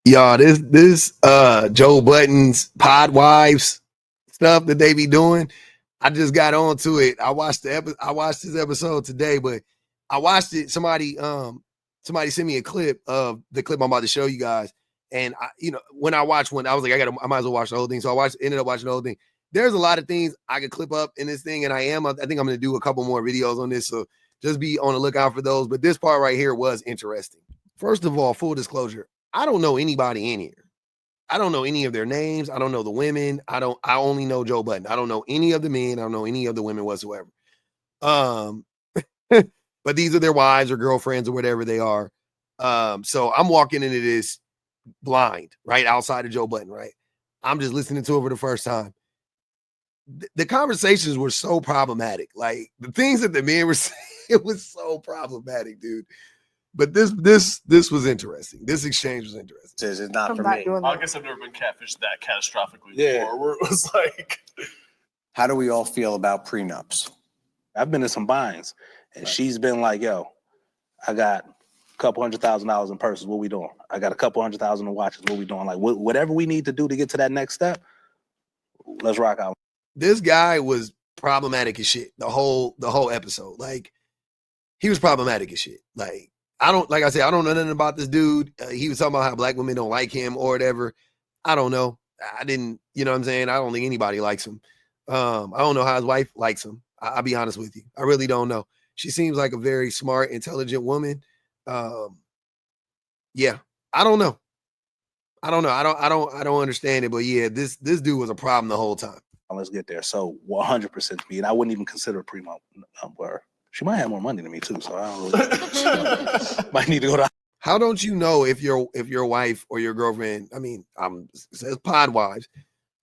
Y'all, this Joe Budden's Pod Wives stuff that they be doing. I just got onto it. I watched this episode today, but I watched it. Somebody sent me a clip of the clip I'm about to show you guys. And when I watched one, I was like, I might as well watch the whole thing. So ended up watching the whole thing. There's a lot of things I could clip up in this thing, and I think I'm gonna do a couple more videos on this. So just be on the lookout for those. But this part right here was interesting. First of all, full disclosure, I don't know anybody in here. I don't know any of their names. I don't know the women. I only know Joe Budden. I don't know any of the men. I don't know any of the women whatsoever. But these are their wives or girlfriends or whatever they are. So I'm walking into this blind, right? Outside of Joe Budden, right? I'm just listening to it for the first time. The conversations were so problematic. Like the things that the men were saying, it was so problematic, dude. But this was interesting. This exchange was interesting. It's not for me. I guess I've never been catfished that catastrophically before. Where it was like, how do we all feel about prenups? I've been in some binds, and she's been like, "Yo, I got a couple $100,000 in purses. What we doing? I got a couple $100,000 in watches. What we doing? Like, whatever we need to do to get to that next step, let's rock out." This guy was problematic as shit. The whole episode, like, he was problematic as shit. Like I said, I don't know nothing about this dude. He was talking about how black women don't like him or whatever. I don't know. I didn't, you know what I'm saying? I don't think anybody likes him. I don't know how his wife likes him. I'll be honest with you. I really don't know. She seems like a very smart, intelligent woman. Yeah, I don't know. I don't understand it, but yeah, this dude was a problem the whole time. Let's get there. So 100% me, and I wouldn't even consider a prenup where she might have more money than me too. So I don't really might need to go to. How don't you know if your wife or your girlfriend? I mean, it says pod wives.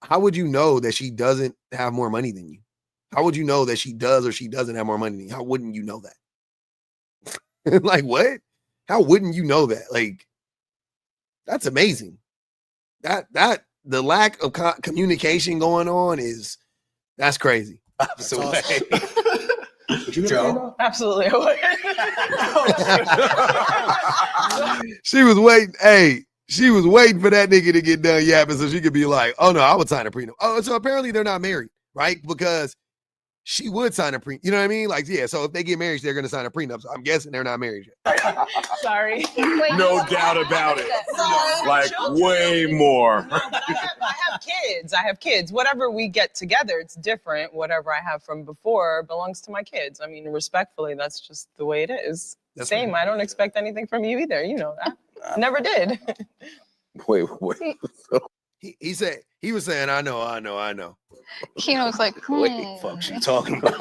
How would you know that she doesn't have more money than you? How would you know that she does or she doesn't have more money than you? How wouldn't you know that? Like what? How wouldn't you know that? Like that's amazing. That the lack of communication going on that's crazy. Absolutely. Joe? Absolutely. She was waiting. Hey, she was waiting for that nigga to get done yapping so she could be like, oh no, I would sign a prenup. Oh, so apparently they're not married, right? Because she would sign a prenup. You know what I mean? Like, yeah, so if they get married, they're going to sign a prenup. So I'm guessing they're not married yet. Sorry. no doubt about it. Like, way more. I have kids. Whatever we get together, it's different. Whatever I have from before belongs to my kids. I mean, respectfully, that's just the way it is. That's Same. right. I don't expect anything from you either. You know that. Never did. Wait. He said, he was saying, I know. Keno was like, What the fuck she talking about?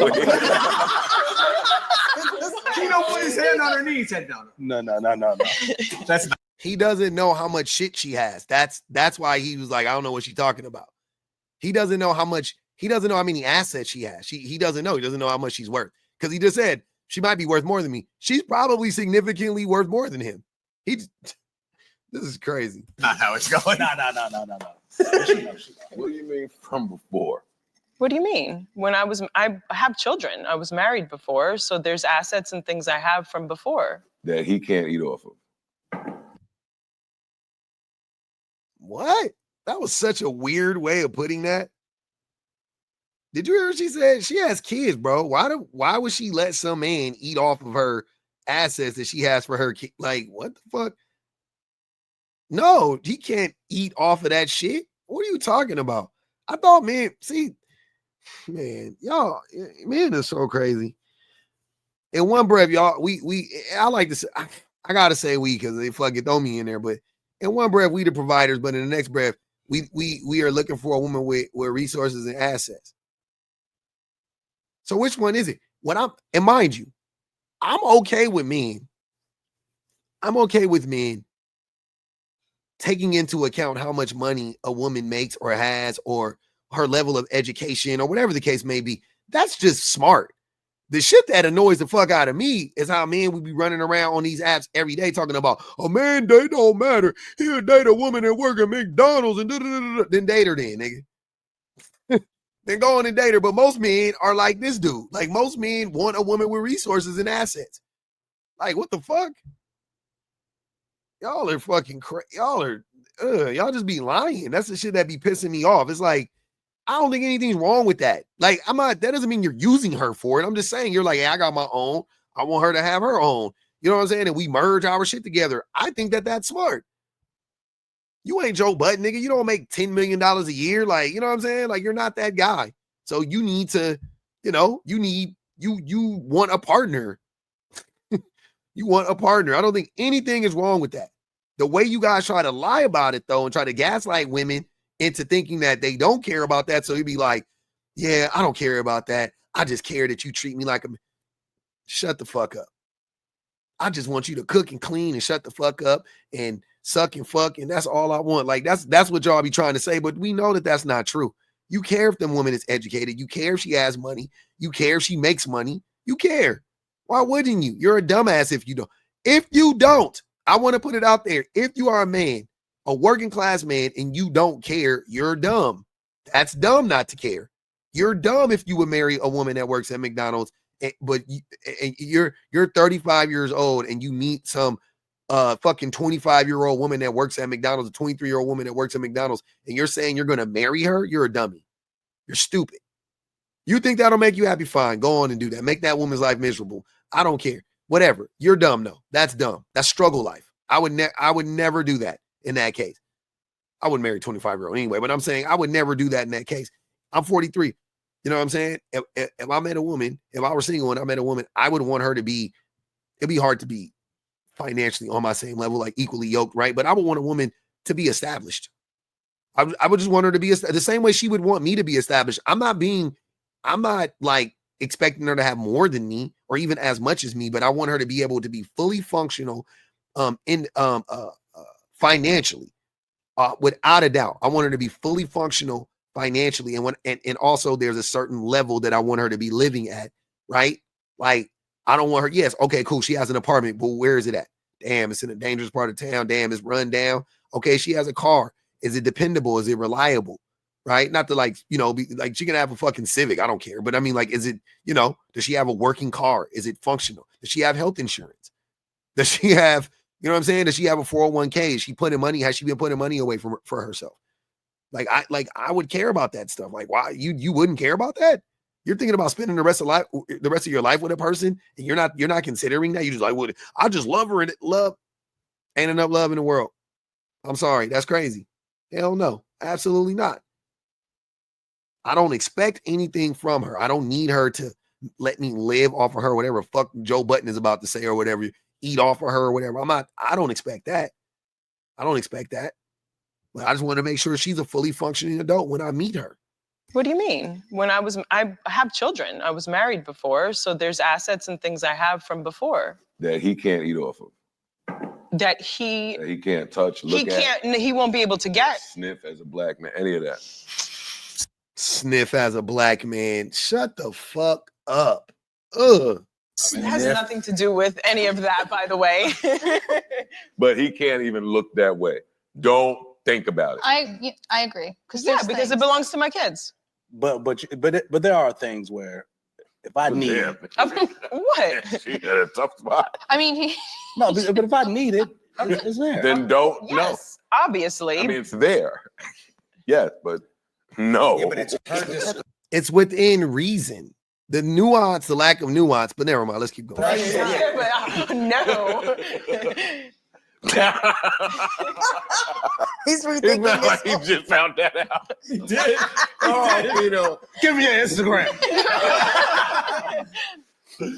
Keno put his hand on her knee. He said, no. No. That's not. He doesn't know how much shit she has. That's why he was like, I don't know what she's talking about. He doesn't know how many assets she has. He doesn't know. He doesn't know how much she's worth. Because he just said, she might be worth more than me. She's probably significantly worth more than him. This is crazy. Not how it's going. No. What do you mean from before? What do you mean? I have children. I was married before, so there's assets and things I have from before. That he can't eat off of. What? That was such a weird way of putting that. Did you hear what she said? She has kids, bro. Why would she let some man eat off of her assets that she has for her kid? Like, what the fuck? No, he can't eat off of that shit. What are you talking about? I thought, man, y'all, man, is so crazy. In one breath, y'all, I like to say, I gotta say we because they fucking throw me in there, but in one breath, we the providers, but in the next breath, we are looking for a woman with resources and assets. So which one is it? And mind you, I'm okay with men. I'm okay with men taking into account how much money a woman makes or has or her level of education or whatever the case may be. That's just smart. The shit that annoys the fuck out of me is how men would be running around on these apps every day talking about, oh man, they don't matter. He'll date a woman that work at McDonald's and then date her then, nigga. Then go on and date her. But most men are like this dude. Like most men want a woman with resources and assets. Like what the fuck? Y'all are fucking crazy. y'all just be lying. That's the shit that be pissing me off. It's like, I don't think anything's wrong with that. Like, that doesn't mean you're using her for it. I'm just saying, you're like, hey, I got my own. I want her to have her own. You know what I'm saying? And we merge our shit together. I think that that's smart. You ain't Joe Budden, nigga. You don't make $10 million a year. Like, you know what I'm saying? Like, you're not that guy. So you need to, you want a partner. You want a partner. I don't think anything is wrong with that. The way you guys try to lie about it, though, and try to gaslight women into thinking that they don't care about that. So you'd be like, yeah, I don't care about that. I just care that you treat me like a... Shut the fuck up. I just want you to cook and clean and shut the fuck up and suck and fuck. And that's all I want. Like, that's what y'all be trying to say. But we know that that's not true. You care if the woman is educated. You care if she has money. You care if she makes money. You care. Why wouldn't you? You're a dumbass if you don't. If you don't, I want to put it out there. If you are a man, a working class man, and you don't care, you're dumb. That's dumb not to care. You're dumb if you would marry a woman that works at McDonald's, but you're 35 years old and you meet some fucking 25-year-old woman that works at McDonald's, a 23-year-old woman that works at McDonald's, and you're saying you're going to marry her. You're a dummy. You're stupid. You think that'll make you happy? Fine. Go on and do that. Make that woman's life miserable. I don't care. Whatever. You're dumb. No, that's dumb. That's struggle life. I would never do that in that case. I wouldn't marry a 25-year-old anyway, but I'm saying I would never do that in that case. I'm 43. You know what I'm saying? If I met a woman, if I were single and I met a woman, I would want her to be, it'd be hard to be financially on my same level, like equally yoked, right? But I would want a woman to be established. I would just want her to be the same way she would want me to be established. I'm not like expecting her to have more than me or even as much as me, but I want her to be able to be fully functional financially, without a doubt. I want her to be fully functional financially, and also there's a certain level that I want her to be living at, right? Like, I don't want her, yes, okay, cool, she has an apartment, but where is it at? Damn, it's in a dangerous part of town. Damn, it's run down. Okay, she has a car. Is it dependable? Is it reliable? Right? Not to be like, she can have a fucking Civic. I don't care. But I mean, like, is it, does she have a working car? Is it functional? Does she have health insurance? Does she have, you know what I'm saying? Does she have a 401k? Is she putting money? Has she been putting money away for herself? I would care about that stuff. Like, why you wouldn't care about that? You're thinking about spending the rest of your life with a person, and you're not considering that. You just like, well, I just love her, and love ain't enough love in the world. I'm sorry, that's crazy. Hell no, absolutely not. I don't expect anything from her. I don't need her to let me live off of her, whatever fuck Joe Budden is about to say, or whatever, eat off of her or whatever. I don't expect that. But I just want to make sure she's a fully functioning adult when I meet her. What do you mean? I have children. I was married before, so there's assets and things I have from before. That he can't eat off of. That he can't touch, look at. He won't be able to get. Sniff as a black man, any of that. Sniff as a black man. Shut the fuck up. Ugh. It has nothing to do with any of that, by the way. But he can't even look that way. Don't think about it. I agree. Because it belongs to my kids. But there are things where if I need it. What? She had a tough spot. I mean, but if I need it, it's there. Then don't. Yes, no. Obviously. I mean, it's there. Yes, but no. Yeah, but it's within reason. The nuance, the lack of nuance, but never mind. Let's keep going. No. He's rethinking not like he just found that out. He did. Oh, give me your Instagram.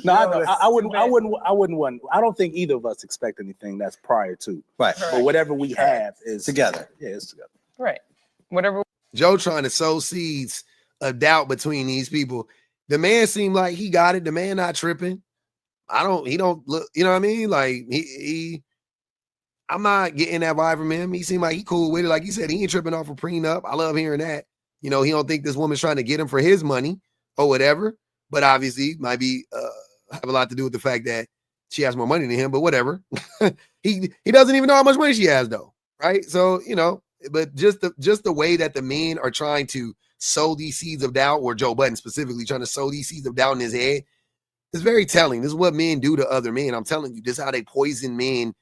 No, I wouldn't want. I don't think either of us expect anything that's prior to. Right. But whatever we have is together. Yeah, it's together. Right. Whatever. Joe trying to sow seeds of doubt between these people. The man seemed like he got it. The man not tripping. He don't look, you know what I mean? Like I'm not getting that vibe from him. He seemed like he cool with it. Like he said, he ain't tripping off a prenup. I love hearing that. He don't think this woman's trying to get him for his money or whatever. But obviously might be have a lot to do with the fact that she has more money than him, but whatever. he doesn't even know how much money she has though. Right. So, but just the way that the men are trying to sow these seeds of doubt, or Joe Budden specifically trying to sow these seeds of doubt in his head, is very telling. This is what men do to other men. I'm telling you, this is how they poison men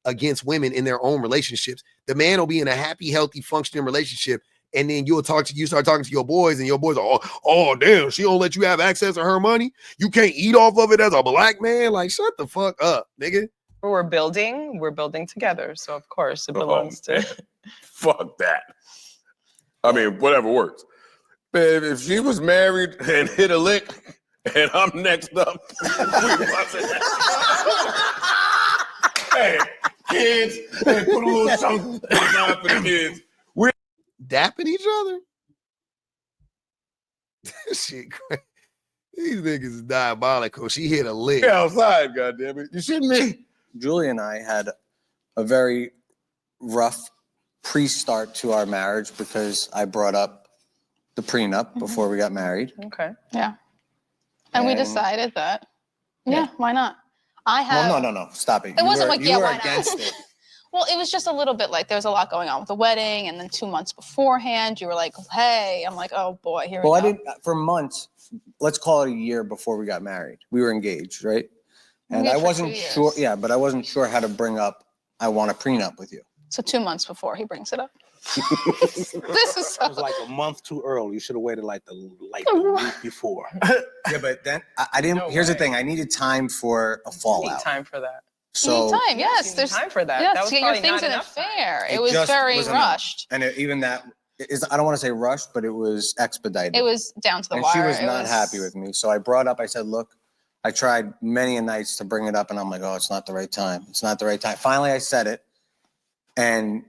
against women in their own relationships. The man will be in a happy, healthy, functioning relationship. And then you start talking to your boys, and your boys are, oh, damn, she don't let you have access to her money. You can't eat off of it as a black man. Like, shut the fuck up, nigga. We're building together. So of course it belongs to. Fuck that. I mean, whatever works. Man, if she was married and hit a lick, and I'm next up, we busting that. Hey, kids, hey, put a little chunk down for the kids. We're dapping each other. Shit, crazy. These niggas is diabolical. She hit a lick. outside, goddammit. You shouldn't be. Julie and I had a very rough pre-start to our marriage because I brought up the prenup before we got married. Okay. Yeah. And we And- decided that, yeah, why not? I have. Well, no, stop it. It wasn't like, you yeah, were why not? against it. Well, it was just a little bit like there was a lot going on with the wedding, and then 2 months beforehand, you were like, "Hey," I'm like, "Oh boy, here we Well, go." I didn't for months. Let's call it a year before we got married. We were engaged, right? And Engaged I for wasn't 2 years. sure. Yeah, but I wasn't sure how to bring up. I want a prenup with you. So 2 months before he brings it up. This is so. It was like a month too early. You should have waited like the week before. Yeah, but then I didn't. No here's the way. thing. I needed time for a You need fallout. time for that. You need So time, yes. You need There's time for that. Yes, That was to get your probably things not in a enough time. fair. It It was just very wasn't enough. rushed. and even that is. I don't want to say rushed, but it was expedited. It was down to the and wire. she was It not happy with me. So I brought up. I said, "Look, I tried many a nights to bring it up, and I'm like, oh, it's not the right time. It's not the right time." Finally, I said it, and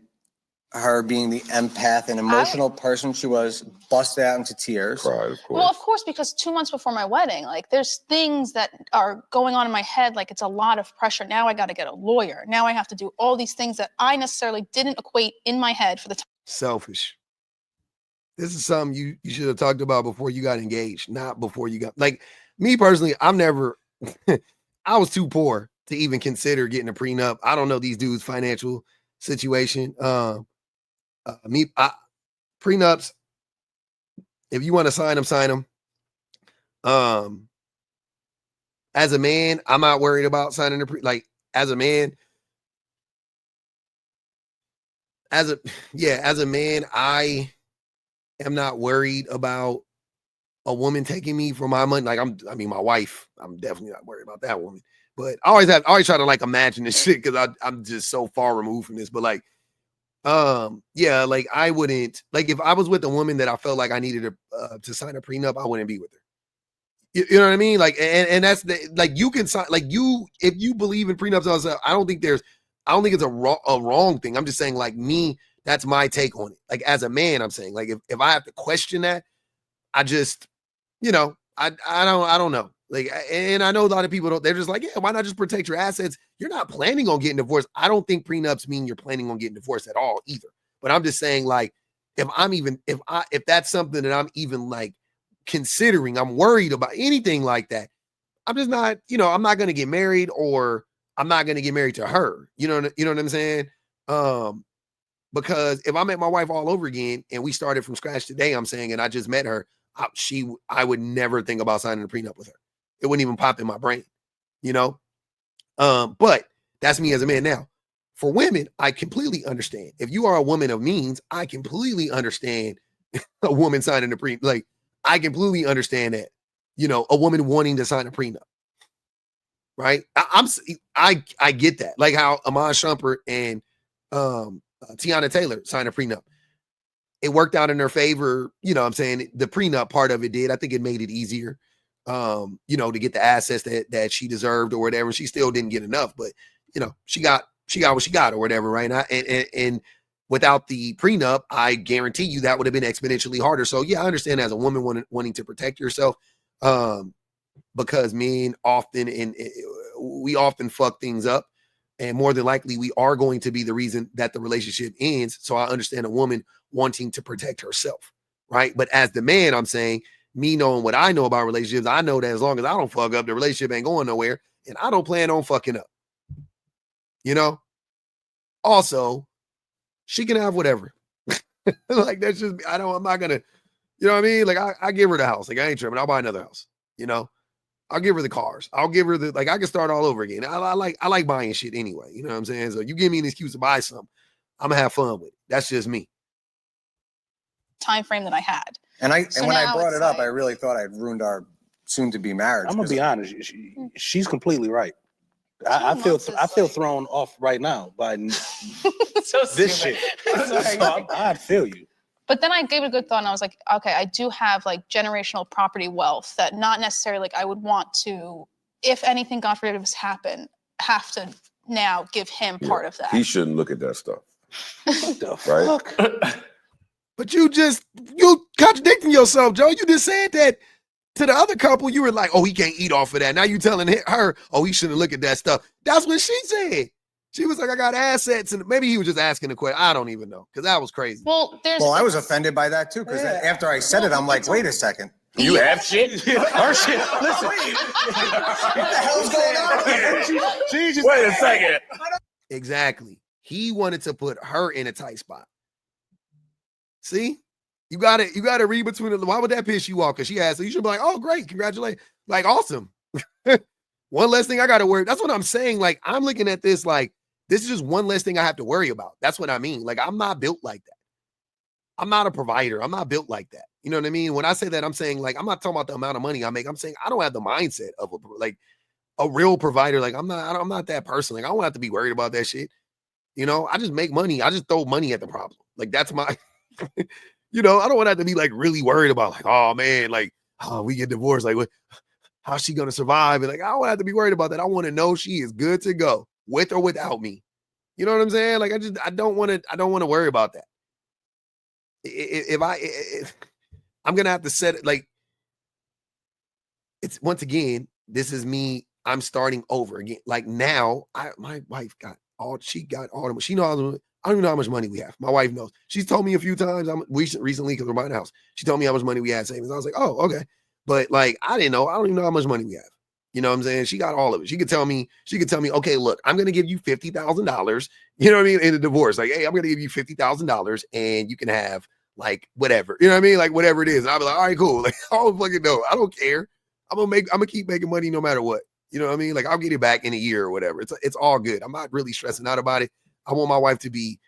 her being the empath and emotional person she was, busted out into tears. Cried, of course. Well, of course, because 2 months before my wedding, like there's things that are going on in my head. Like it's a lot of pressure. Now I got to get a lawyer. Now I have to do all these things that I necessarily didn't equate in my head for the time. Selfish. This is something you should have talked about before you got engaged, not before you got, like, me personally, I'm never, I was too poor to even consider getting a prenup. I don't know these dudes' financial situation. Prenups, if you want to sign them. As a man, I'm not worried about signing as a man. As a man, I am not worried about a woman taking me for my money. Like my wife, I'm definitely not worried about that woman. But I always try to like imagine this shit because I'm just so far removed from this. But like, yeah, like I wouldn't, like if I was with a woman that I felt like I needed to sign a prenup, I wouldn't be with her. You know what I mean? Like, and that's like you can sign, like if you believe in prenups, I don't think it's a wrong thing. I'm just saying, like me, that's my take on it. Like as a man, I'm saying, like if I have to question that, I just, I don't know. Like, and I know a lot of people they're just like, yeah, why not just protect your assets? You're not planning on getting divorced. I don't think prenups mean you're planning on getting divorced at all either. But I'm just saying, like, if that's something that I'm even like considering, I'm worried about anything like that. I'm just not, I'm not going to get married, or I'm not going to get married to her. You know what I'm saying? Because if I met my wife all over again and we started from scratch today, I'm saying, and I just met her, I would never think about signing a prenup with her. It wouldn't even pop in my brain, but that's me as a man. Now, for women, I completely understand. If you are a woman of means, I completely understand a woman signing a prenup. Like, I completely understand that, a woman wanting to sign a prenup. Right? I get that. Like how Amon Shumpert and Tiana Taylor signed a prenup. It worked out in their favor. I'm saying the prenup part of it did. I think it made it easier, to get the assets that she deserved or whatever. She still didn't get enough, but she got what she got or whatever, right? And without the prenup, I guarantee you that would have been exponentially harder. So yeah, I understand as a woman wanting to protect yourself, because men often we often fuck things up, and more than likely we are going to be the reason that the relationship ends. So I understand a woman wanting to protect herself, right? But as the man, I'm saying, me knowing what I know about relationships, I know that as long as I don't fuck up, the relationship ain't going nowhere, and I don't plan on fucking up. Also, she can have whatever. Like, that's just, I'm not gonna, you know what I mean? Like, I give her the house. Like, I ain't tripping. I'll buy another house. I'll give her the cars. I'll give her I can start all over again. I like buying shit anyway. You know what I'm saying? So you give me an excuse to buy something, I'm gonna have fun with it. That's just me. Time frame that I had. And So when I now brought it's it up, like- I really thought I'd ruined our soon-to-be marriage. I'm gonna be honest. She's completely right. I 2 feel months is I feel like- thrown off right now by So this stupid. shit. Sorry. So I feel you. But then I gave it a good thought and I was like, okay, I do have like generational property wealth that not necessarily like I would want to, if anything, God forbid, was happen, have to now give him part of that. He shouldn't look at that stuff. What the Right? fuck? But you contradicting yourself, Joe. You just said that to the other couple. You were like, oh, he can't eat off of that. Now you telling her, oh, he shouldn't look at that stuff. That's what she said. She was like, I got assets, and maybe he was just asking the question. I don't even know, because that was crazy. Well, I was offended by that too, because after I said it, I'm like, wait a second. You have shit? Her shit. Listen. What the hell's going on here? Wait a second. Exactly. He wanted to put her in a tight spot. See? You gotta read between the. Why would that piss you off? Because she asked, so you should be like, oh, great, congratulations. Like, awesome. One less thing I gotta worry. That's what I'm saying. Like, I'm looking at this like, this is just one less thing I have to worry about. That's what I mean. Like, I'm not built like that. I'm not a provider. I'm not built like that. You know what I mean? When I say that, I'm saying, like, I'm not talking about the amount of money I make. I'm saying I don't have the mindset of a real provider. Like, I'm not that person. Like, I don't have to be worried about that shit. You know, I just make money. I just throw money at the problem. Like, that's my, you know, I don't want to have to be like really worried about like, oh man, like, oh, we get divorced. Like, what? How's she gonna survive? And like, I don't have to be worried about that. I want to know she is good to go with or without me. You know what I'm saying? Like, I don't want to worry about that. If I'm gonna have to set it like, it's once again, this is me. I'm starting over again. Like now, my wife got all the, she knows, I don't even know how much money we have. My wife knows. She's told me a few times, recently, because we're buying a house, she told me how much money we had savings. I was like, oh, okay. But like, I didn't know. I don't even know how much money we have. You know what I'm saying? She got all of it. She could tell me, okay, look, I'm going to give you $50,000. You know what I mean? In a divorce, like, hey, I'm going to give you $50,000 and you can have like whatever, you know what I mean? Like whatever it is. And I'll be like, all right, cool. Like, I don't fucking know. I don't care. I'm going to keep making money no matter what. You know what I mean? Like, I'll get it back in a year or whatever. It's all good. I'm not really stressing out about it. I want my wife to be,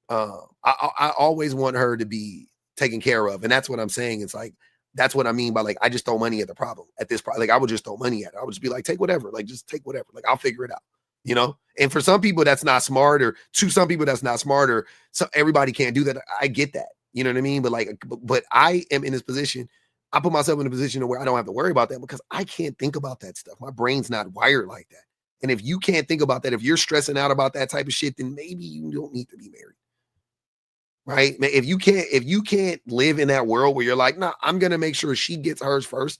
I always want her to be taken care of. And that's what I'm saying. It's like, that's what I mean by like, I just throw money at the problem at this point. Like, I would just throw money at it. I would just be like, take whatever, like, just take whatever. Like, I'll figure it out, you know? And for some people that's not smart, or to some people that's not smart, or so everybody can't do that. I get that. You know what I mean? But like, but I am in this position. I put myself in a position where I don't have to worry about that because I can't think about that stuff. My brain's not wired like that. And if you can't think about that, if you're stressing out about that type of shit, then maybe you don't need to be married. Right? If you can't live in that world where you're like, nah, I'm going to make sure she gets hers first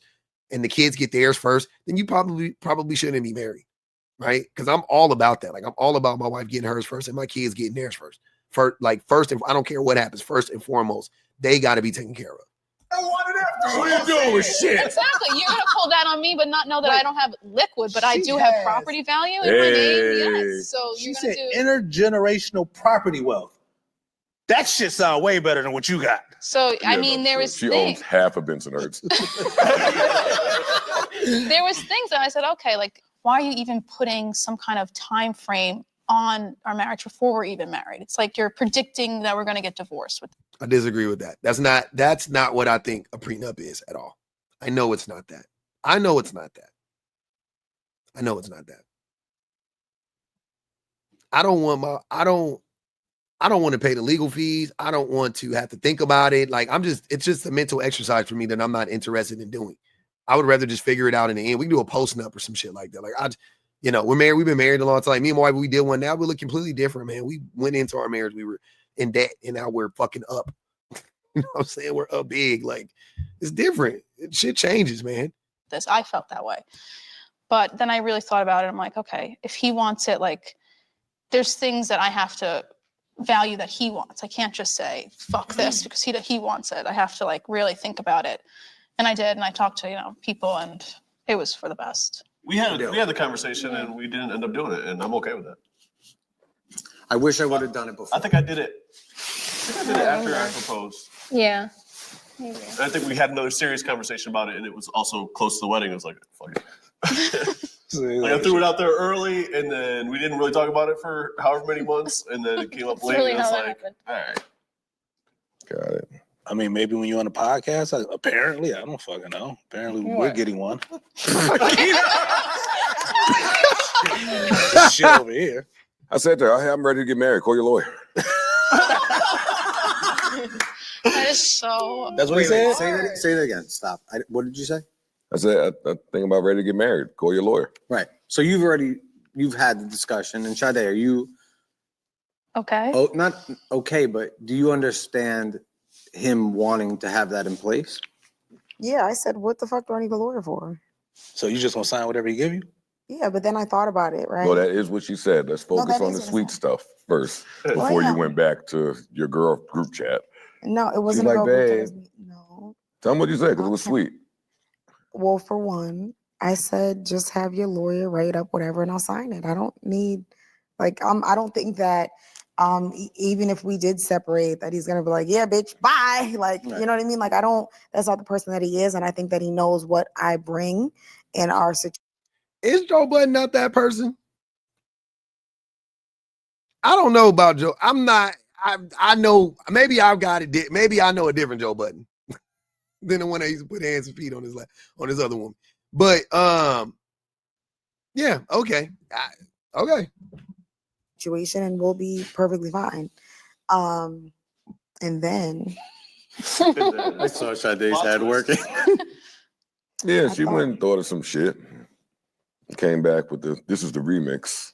and the kids get theirs first, then you probably shouldn't be married. Right? Because I'm all about that. Like, I'm all about my wife getting hers first and my kids getting theirs first. First, and I don't care what happens. First and foremost, they got to be taken care of. I want it after. What are you doing with shit? Exactly. You're gonna pull that on me, but not know that I don't have liquid, but I do have property value in my name. Yes. So She you're said gonna do. intergenerational property wealth. That shit sounds way better than what you got. So I Yeah, mean, no, there was she things. owns half of Bensonhurst. There was things that I said, okay, like, why are you even putting some kind of time frame on our marriage before we're even married? It's like you're predicting that we're going to get divorced. I disagree with that. That's not what I think a prenup is at all. I know it's not that. I know it's not that. I don't want to pay the legal fees. I don't want to have to think about it. Like, it's just a mental exercise for me that I'm not interested in doing. I would rather just figure it out in the end. We can do a post-nup or some shit like that. Like, we're married. We've been married a long time. Me and my wife, we did one. Now we look completely different, man. We went into our marriage. We were in debt, and now we're fucking up. You know what I'm saying? We're up big. Like, it's different. Shit changes, man. I felt that way. But then I really thought about it. I'm like, okay, if he wants it, like, there's things that I have to value that he wants. I can't just say, fuck this, because he wants it. I have to, like, really think about it. And I did, and I talked to, people, and it was for the best. We had the conversation, and we didn't end up doing it, and I'm okay with that. I wish I would have done it before. I think I did it after I proposed. Yeah. Maybe. And I think we had another serious conversation about it, and it was also close to the wedding. It was like, fuck it. Like I threw it out there early, and then we didn't really talk about it for however many months, and then it came up late. really And it's how that like, happened. all right. Got it. I mean, maybe when you're on a podcast, apparently, I don't fucking know. Apparently, we're What? getting one. This shit over here. I said to her, "Hey, I'm ready to get married. Call your lawyer." That is so. That's what he said. Say that again. Stop. What did you say? I said, I think I'm about ready to get married. Call your lawyer. Right. So you've had the discussion. And Sade, are you Okay. not okay, but do you understand him wanting to have that in place? Yeah, I said, what the fuck do I need a lawyer for? So you just gonna sign whatever he give you? Yeah, but then I thought about it, right? Well, that is what she said. Let's focus that on is the what I sweet said. stuff first Well, before yeah. you went back to your girl group chat. No, it wasn't like, a girl group babe. that was- No. Tell them what you said because it was sweet. Well, for one, I said just have your lawyer write up whatever and I'll sign it. I don't need I don't think that even if we did separate that he's gonna be like, yeah, bitch, bye. Like, Right. you know what I mean? Like that's not the person that he is, and I think that he knows what I bring in our situation. Is Joe Budden not that person? I don't know about Joe. I'm not. I know. Maybe I've got it. Maybe I know a different Joe Budden than the one that used to put hands and feet on his other woman. But yeah. Okay. Okay. Situation and we'll be perfectly fine. And then I saw Sade's head working. Yeah, I she thought- went and thought of some shit. Came back with this is the remix.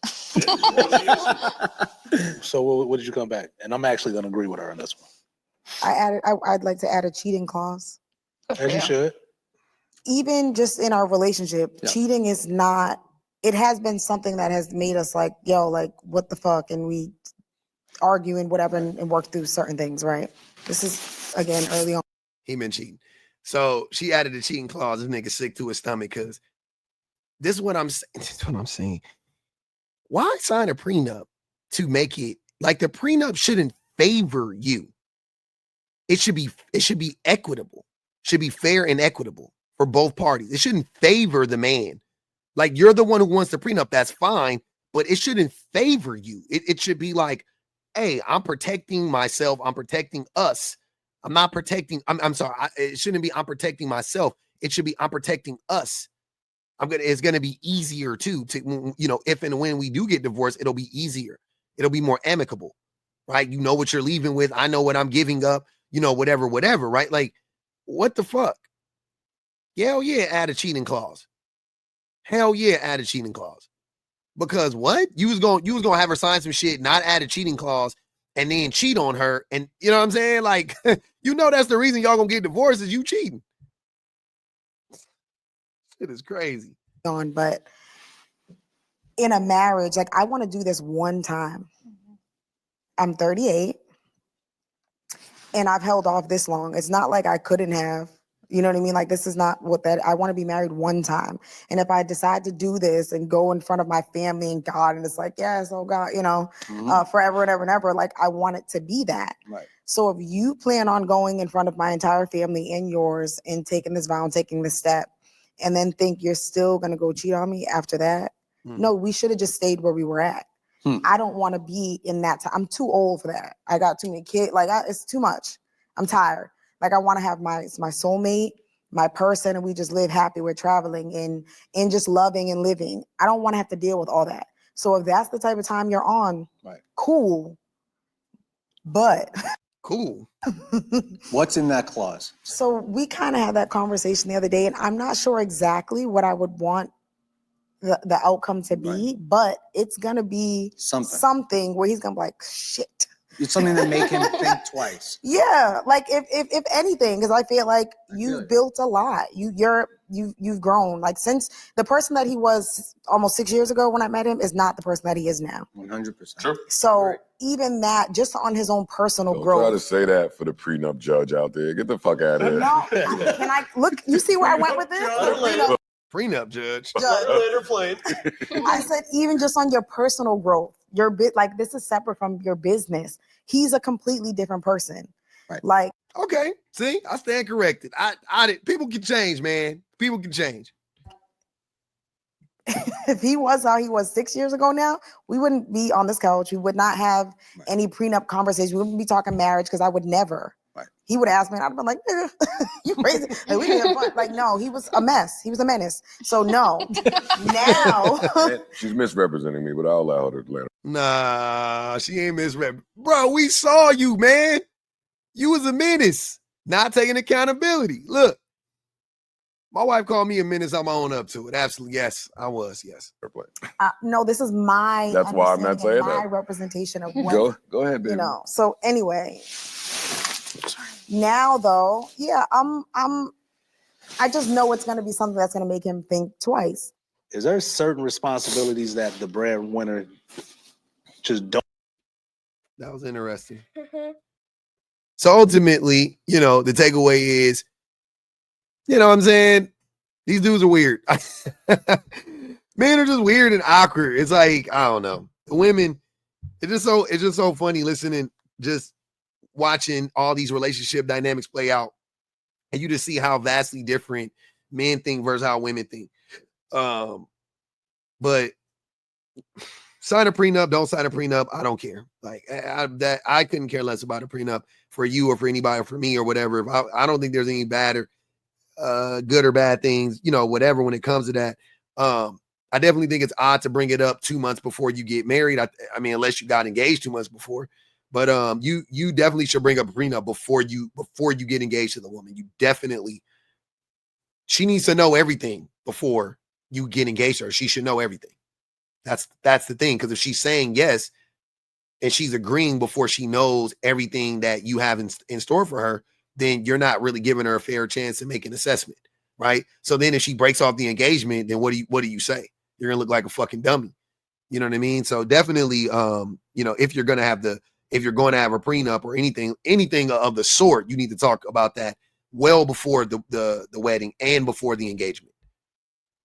So what did you come back? And I'm actually gonna agree with her on this one. I'd like to add a cheating clause. Good for As you should. Even just in our relationship, Yeah. cheating is not, it has been something that has made us like, yo, like, what the fuck? And we argue and whatever and work through certain things, right? This is, again, early on. He been cheating. So she added a cheating clause. This nigga sick to his stomach because this is what I'm saying. This is what I'm saying. Why sign a prenup to make it like the prenup shouldn't favor you? It should be equitable. Should be fair and equitable for both parties. It shouldn't favor the man. Like you're the one who wants the prenup, that's fine, but it shouldn't favor you. It should be like, hey, I'm protecting myself. I'm protecting us. I'm not protecting. I'm sorry. It shouldn't be I'm protecting myself. It should be I'm protecting us. It's gonna be easier too to, you know, if and when we do get divorced, it'll be easier. It'll be more amicable, right? You know what you're leaving with. I know what I'm giving up. You know, whatever, right? Like, what the fuck? Hell yeah, add a cheating clause. Hell yeah, add a cheating clause. Because what? You was gonna have her sign some shit, not add a cheating clause, and then cheat on her. And you know what I'm saying? Like, you know that's the reason y'all gonna get divorced is you cheating. It is crazy. But in a marriage, like I want to do this one time. I'm 38 and I've held off this long. It's not like I couldn't have, you know what I mean? Like this is not what that, I want to be married one time. And if I decide to do this and go in front of my family and God, and it's like, yes, oh God, you know, forever and ever and ever, like I want it to be that. Right. So if you plan on going in front of my entire family and yours and taking this vow and taking this step, and then think you're still going to go cheat on me after that. No, we should have just stayed where we were at. I don't want to be in that time. I'm too old for that. I got too many kids. Like it's too much. I'm tired. Like I want to have my soulmate, my person, and we just live happy. We're traveling and just loving and living. I don't want to have to deal with all that. So if that's the type of time you're on, Right. Cool. But Cool. What's in that clause? so we kind of had that conversation the other day, and I'm not sure exactly what I would want the outcome to be, but it's gonna be something where he's gonna be like, shit. It's something that make him think twice. Yeah, like if anything, because I feel like you've built a lot. You've grown. Like since the person that he was almost 6 years ago when I met him is not the person that he is now. 100%. Sure. So even that, just on his own personal Don't growth. try to say that for the prenup judge out there. Get the fuck out of here. No, can I look? You see where I went with this? Prenup judge. Later played. I said even just on your personal growth, your bit like this is separate from your business. He's a completely different person. Right. Like Okay. See, I stand corrected. I did. People can change, man. People can change. if he was how he was 6 years ago now, we wouldn't be on this couch. We would not have any prenup conversation. We wouldn't be talking marriage because I would never. Right. He would ask me, and I'd be like, nigga, you crazy. Like, we didn't have fun. Like, no, he was a mess. He was a menace. So no. Now. She's misrepresenting me, but I'll allow her to let her. Nah, she ain't misrep. Bro, we saw you, man. You was a menace. Not taking accountability. Look. My wife called me a menace. I'm own up to it. Absolutely. Yes, I was. Yes. No, this is my. That's why I'm not saying my that. representation of what. Go ahead, baby. You know. So anyway, now though, yeah, I just know it's going to be something that's going to make him think twice. Is there certain responsibilities that the breadwinner just don't? That was interesting. So ultimately, you know, the takeaway is, you know what I'm saying? These dudes are weird. Men are just weird and awkward. It's like, I don't know. The women, it's just so funny listening, just watching all these relationship dynamics play out. And you just see how vastly different men think versus how women think. But sign a prenup, don't sign a prenup. I don't care. Like I couldn't care less about a prenup for you or for anybody or for me or whatever. I don't think there's any bad or good or bad things, you know, whatever, when it comes to that. I definitely think it's odd to bring it up 2 months before you get married. I mean, unless you got engaged 2 months before, but you definitely should bring up a prenup before you get engaged to the woman. You definitely, she needs to know everything before you get engaged to her. She should know everything. That's the thing. Because if she's saying yes and she's agreeing before she knows everything that you have in store for her, then you're not really giving her a fair chance to make an assessment, right? So then if she breaks off the engagement, then what do you say? You're gonna look like a fucking dummy. You know what I mean? So definitely, you know, if you're going to have a prenup or anything of the sort, you need to talk about that well before the wedding and before the engagement.